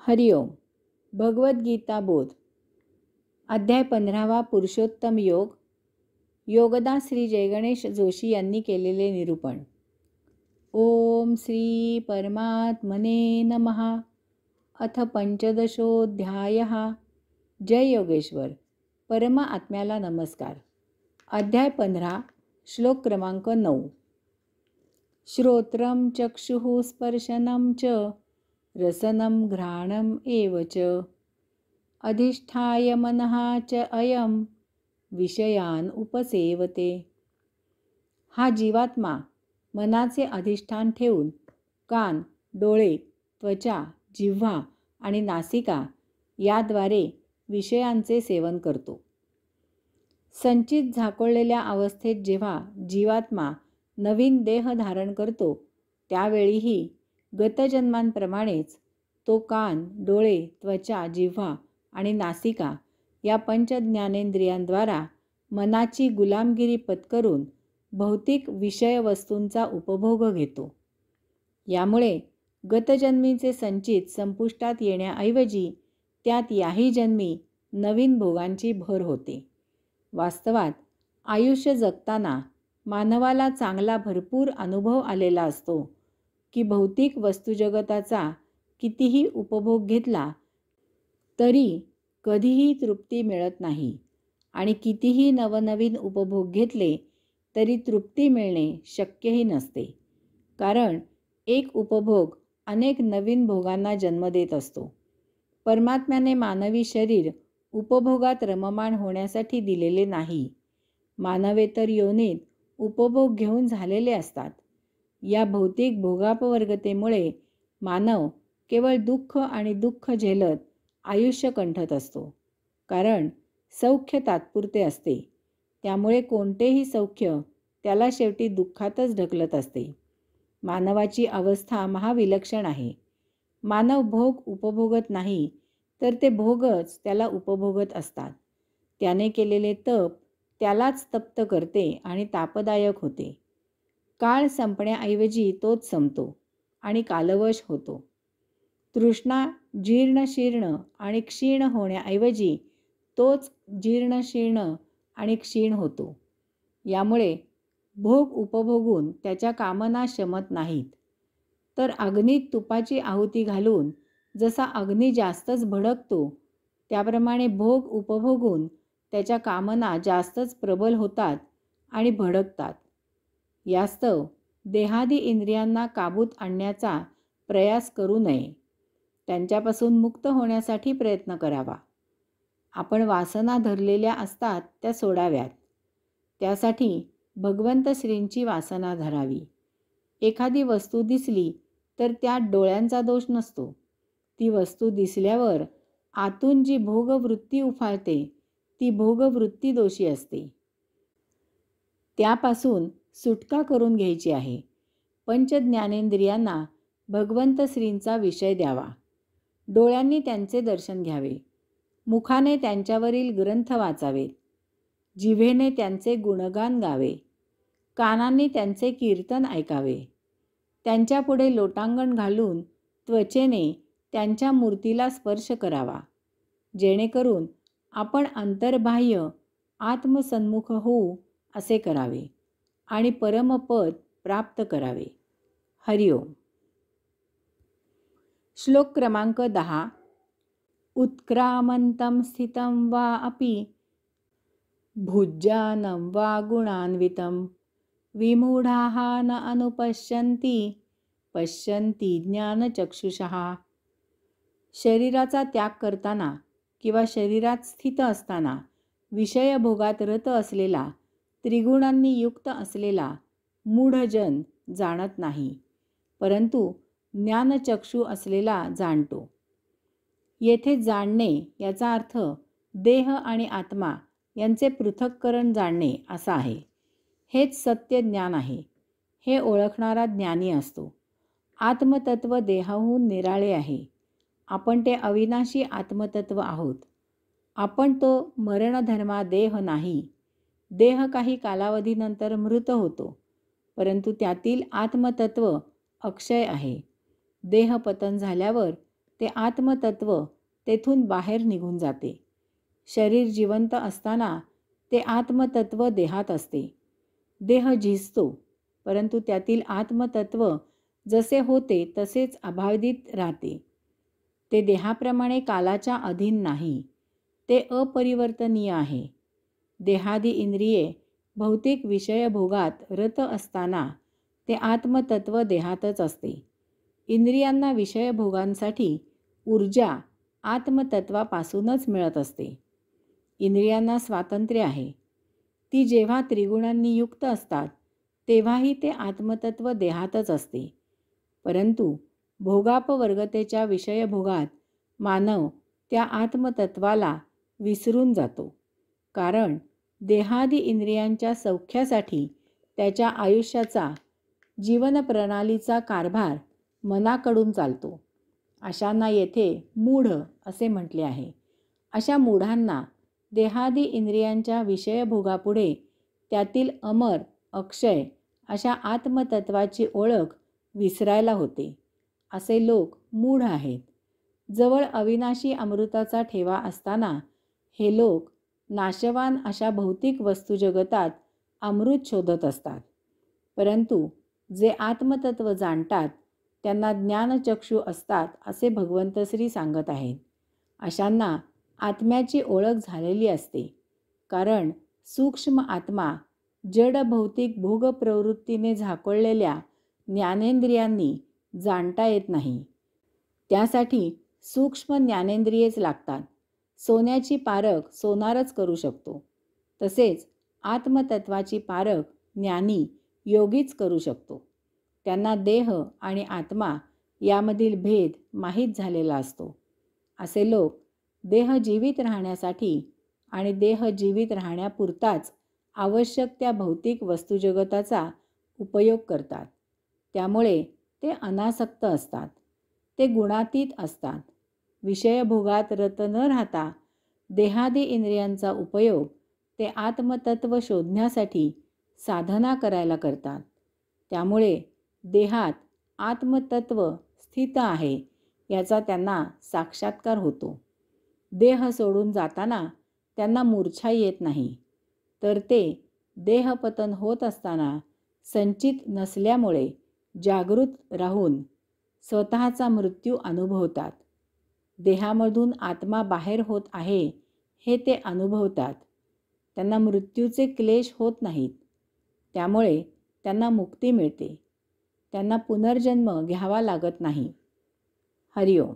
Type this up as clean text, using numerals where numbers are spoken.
हरिओम. भगवद्गीता बोध. अध्याय 15वा पुरुषोत्तम योग. योगदा श्री जयगणेश जोशी यांनी केलेले निरूपण. ओम श्री परमात्मने नमः. अथ पंचदशोऽध्यायः. जय योगेश्वर. परम आत्म्याला नमस्कार. अध्याय 15, श्लोक क्रमांक 9. श्रोत्रं चक्षुः स्पर्शनं च रसनं घ्राणम् एव च अधिष्ठाय मनः च अयं विषयान् उपसेवते. हा जीवात्मा मनाचे अधिष्ठान ठेवून कान, डोळे, त्वचा, जिव्हा आणि नासिका याद्वारे विषयांचे सेवन करतो. संचित झाकोळलेल्या अवस्थेत जेव्हा जीवात्मा नवीन देह धारण करतो त्यावेळीही गतजन्मांप्रमाणेच तो कान, डोळे, त्वचा, जिव्हा आणि नासिका या पंचज्ञानेंद्रियांद्वारा मनाची गुलामगिरी पत्करून भौतिक विषय वस्तूंचा उपभोग घेतो. यामुळे गतजन्मीचे संचित संपुष्टात येण्याऐवजी त्यात याही जन्मी नवीन भोगांची भर होते. वास्तवात आयुष्य जगताना मानवाला चांगला भरपूर अनुभव आलेला असतो की भौतिक वस्तुजगताचा कितीही उपभोग घेतला तरी कधीही तृप्ती मिळत नाही आणि कितीही नवनवीन उपभोग घेतले तरी तृप्ती मिळणे शक्यही नसते. कारण एक उपभोग अनेक नवीन भोगांना जन्म देत असतो. परमात्म्याने मानवी शरीर उपभोगात रममाण होण्यासाठी दिलेले नाही. मानवेतर योनीत उपभोग घेऊन झालेले असतात. या भौतिक भोगापवर्गतेमुळे मानव केवळ दुःख आणि दुःख झेलत आयुष्य कंठत असतो. कारण सौख्य तात्पुरते असते, त्यामुळे कोणतेही सौख्य त्याला शेवटी दुःखातच ढकलत असते. मानवाची अवस्था महाविलक्षण आहे. मानव भोग उपभोगत नाही तर ते भोगच त्याला उपभोगत असतात. त्याने केलेले तप त्यालाच तप्त करते आणि तापदायक होते. काळ संपण्याऐवजी तोच संपतो आणि कालवश होतो. तृष्णा जीर्ण शीर्ण आणि क्षीण होण्याऐवजी तोच जीर्ण शीर्ण आणि क्षीण होतो. यामुळे भोग उपभोगून त्याच्या कामना शमत नाहीत. तर अग्नीत तुपाची आहुती घालून जसा अग्नी जास्तच भडकतो त्याप्रमाणे भोग उपभोगून त्याच्या कामना जास्तच प्रबल होतात आणि भडकतात. यास्तव देहादी इंद्रियांना काबूत आणण्याचा प्रयास करू नये. त्यांच्यापासून मुक्त होण्यासाठी प्रयत्न करावा. आपण वासना धरलेल्या असतात त्या सोडाव्यात. त्यासाठी भगवंत श्रींची वासना धरावी. एखादी वस्तू दिसली तर त्यात डोळ्यांचा दोष नसतो. ती वस्तू दिसल्यावर आतून जी भोगवृत्ती उफाळते ती भोगवृत्ती दोषी असते. त्यापासून सुटका करून घ्यायची आहे. पंचज्ञानेंद्रियांना भगवंत श्रींचा विषय द्यावा. डोळ्यांनी त्यांचे दर्शन घ्यावे. मुखाने त्यांच्यावरील ग्रंथ वाचावेत. जिव्हेने त्यांचे गुणगान गावे. कानांनी त्यांचे कीर्तन ऐकावे. त्यांच्यापुढे लोटांगण घालून त्वचेने त्यांच्या मूर्तीला स्पर्श करावा. जेणेकरून आपण अंतर्बाह्य आत्मसन्मुख होऊ असे करावे आणि परमपद प्राप्त करावे. हरिओम. श्लोक क्रमांक 10. उत्क्रामन्तं स्थितं वा अपि भुज्यानं वा गुणान्वितं विमूढाः न अनुपश्यन्ति पश्यन्ति ज्ञानचक्षुषः. शरीराचा त्याग करताना किंवा शरीरात स्थित असताना विषयभोगात रत असलेला त्रिगुणांनी युक्त असलेला मूढजन जाणत नाही, परंतु ज्ञानचक्षु असलेला जाणतो. येथे जाणणे याचा अर्थ देह आणि आत्मा यांचे पृथक्करण जाणणे असा आहे. हेच सत्य ज्ञान आहे. हे ओळखणारा ज्ञानी असतो. आत्मतत्व देहाहून निराळे आहे. आपण ते अविनाशी आत्मतत्व आहोत. आपण तो मरणधर्मा देह नाही. देह काही कालावधीनंतर मृत होतो, परंतु त्यातील आत्मतत्व अक्षय आहे. देहपतन झाल्यावर ते आत्मतत्व तेथून बाहेर निघून जाते. शरीर जिवंत असताना ते आत्मतत्व देहात असते. देह झिजतो, परंतु त्यातील आत्मतत्व जसे होते तसेच अबाधित राहते. ते देहाप्रमाणे कालाच्या अधीन नाही. ते अपरिवर्तनीय आहे. देहादी इंद्रिये भौतिक विषयभोगात रत असताना ते आत्मतत्व देहातच असते. इंद्रियांना विषयभोगांसाठी ऊर्जा आत्मतत्वापासूनच मिळत असते. इंद्रियांना स्वातंत्र्य आहे. ती जेव्हा त्रिगुणांनी युक्त असतात तेव्हाही ते आत्मतत्व देहातच असते. परंतु भोगापवर्गतेच्या विषयभोगात मानव त्या आत्मतत्वाला विसरून जातो. कारण देहादी इंद्रियांच्या सौख्यासाठी त्याच्या आयुष्याचा जीवनप्रणालीचा कारभार मनाकडून चालतो. अशांना येथे मूढ असे म्हटले आहे. अशा मूढांना देहादी इंद्रियांच्या विषयभोगापुढे त्यातील अमर, अक्षय अशा आत्मतत्वाची ओळख विसरायला होते. असे लोक मूढ आहेत. जवळ अविनाशी अमृताचा ठेवा असताना हे लोक नाशवान अशा भौतिक वस्तुजगतात अमृत शोधत असतात. परंतु जे आत्मतत्व जाणतात त्यांना ज्ञानचक्षु असतात असे भगवंत श्री सांगत आहेत. अशांना आत्म्याची ओळख झालेली असते. कारण सूक्ष्म आत्मा जड भौतिक भोगप्रवृत्तीने झाकोळलेल्या ज्ञानेंद्रियांनी जाणता येत नाही. त्यासाठी सूक्ष्म ज्ञानेंद्रियेच लागतात. सोन्याची पारख सोनारच करू शकतो. तसेच आत्मतत्वाची पारख ज्ञानी योगीच करू शकतो. त्यांना देह आणि आत्मा यामधील भेद माहीत झालेला असतो. असे लोक देह जीवित राहण्यासाठी आणि देह जीवित राहण्यापुरताच आवश्यक त्या भौतिक वस्तुजगताचा उपयोग करतात. त्यामुळे ते अनासक्त असतात. ते गुणातीत असतात. विषयभोगात रत न राहता देहादी इंद्रियांचा उपयोग ते आत्मतत्व शोधण्यासाठी साधना करायला करतात. त्यामुळे देहात आत्मतत्व स्थित आहे याचा त्यांना साक्षात्कार होतो. देह सोडून जाताना त्यांना मूर्छा येत नाही, तर ते देहपतन होत असताना संचित नसल्यामुळे जागृत राहून स्वतःचा मृत्यू अनुभवतात. देहामधून आत्मा बाहेर होत आहे हे ते अनुभवतात. त्यांना मृत्यूचे क्लेश होत नाहीत. त्यामुळे त्यांना मुक्ती मिळते. त्यांना पुनर्जन्म घ्यावा लागत नाही. हरिओम.